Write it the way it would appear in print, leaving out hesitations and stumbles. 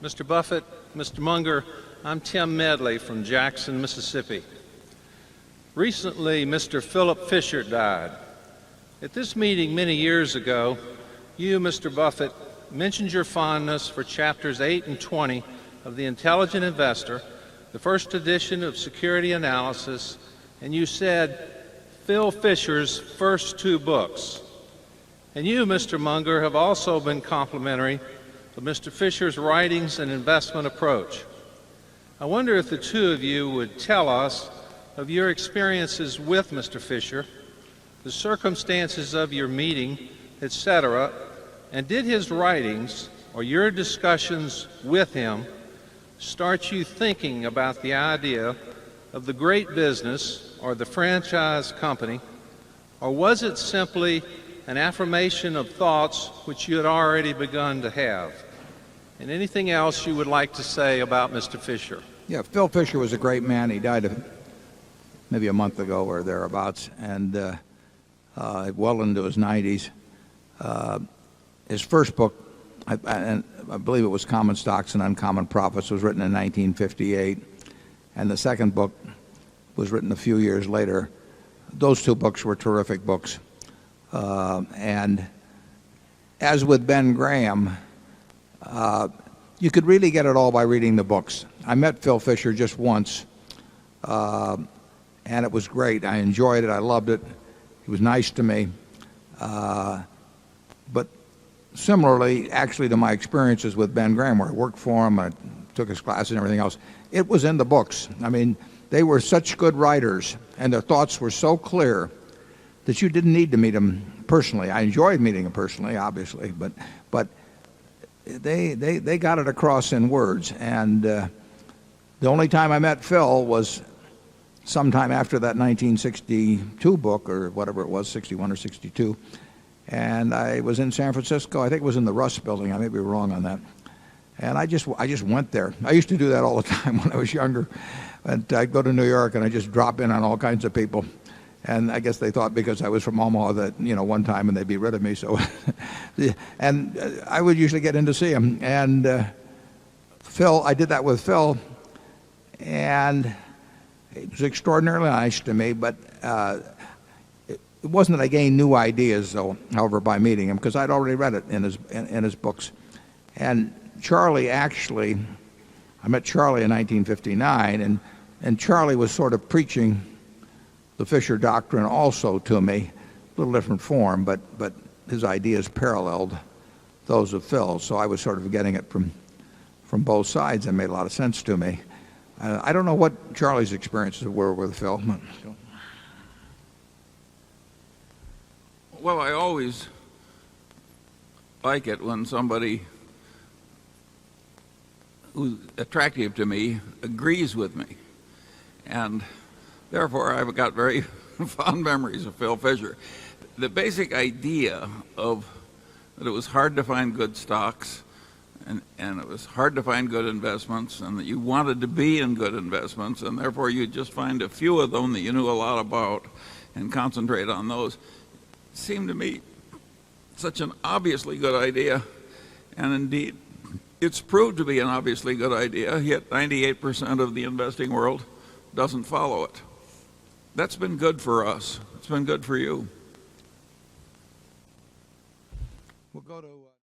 Mr. Buffett, Mr. Munger, I'm Tim Medley from Jackson, Mississippi. Recently, Mr. Philip Fisher died. At this meeting many years ago, you, Mr. Buffett, mentioned your fondness for chapters 8 and 20 of The Intelligent Investor, the first edition of Security Analysis, and you said, Phil Fisher's first two books. And you, Mr. Munger, have also been complimentary of Mr. Fisher's writings and investment approach. I wonder if the two of you would tell us of your experiences with Mr. Fisher, the circumstances of your meeting, etc., and did his writings or your discussions with him start you thinking about the idea of the great business or the franchise company, or was it simply an affirmation of thoughts which you had already begun to have? And anything else you would like to say about Mr. Fisher? Yeah, Phil Fisher was a great man. He died maybe a month ago or thereabouts, and well into his 90s. His first book, I believe it was Common Stocks and Uncommon Profits, was written in 1958, and the second book was written a few years later. Those two books were terrific books. And as with Ben Graham, you could really get it all by reading the books. I met Phil Fisher just once, and it was great. I enjoyed it. I loved it. He was nice to me. But similarly, actually, to my experiences with Ben Graham, where I worked for him, I took his classes and everything else, it was in the books. I mean, they were such good writers, and their thoughts were so clear that you didn't need to meet them personally. I enjoyed meeting them personally, obviously, but they got it across in words. And the only time I met Phil was sometime after that 1962 book, or whatever it was, 61 or 62. And I was in San Francisco. I think it was in the Russ Building. I may be wrong on that. And I just went there. I used to do that all the time when I was younger. And I'd go to New York and I'd just drop in on all kinds of people. And I guess they thought because I was from Omaha that, one time and they'd be rid of me. So, and I would usually get in to see him. And Phil, I did that with Phil. And it was extraordinarily nice to me. But it wasn't that I gained new ideas, though, however, by meeting him, because I'd already read it in his books. And Charlie, actually, I met Charlie in 1959, and Charlie was sort of preaching the Fisher doctrine also to me, a little different form, but his ideas paralleled those of Phil. So I was sort of getting it from both sides, and made a lot of sense to me. I don't know what Charlie's experiences were with Phil. Well, I always like it when somebody who's attractive to me agrees with me. And therefore, I've got very fond memories of Phil Fisher. The basic idea of that it was hard to find good stocks and it was hard to find good investments, and that you wanted to be in good investments, and therefore you'd just find a few of them that you knew a lot about and concentrate on those, seemed to me such an obviously good idea. And indeed, it's proved to be an obviously good idea, yet 98% of the investing world doesn't follow it. That's been good for us. It's been good for you. We'll go to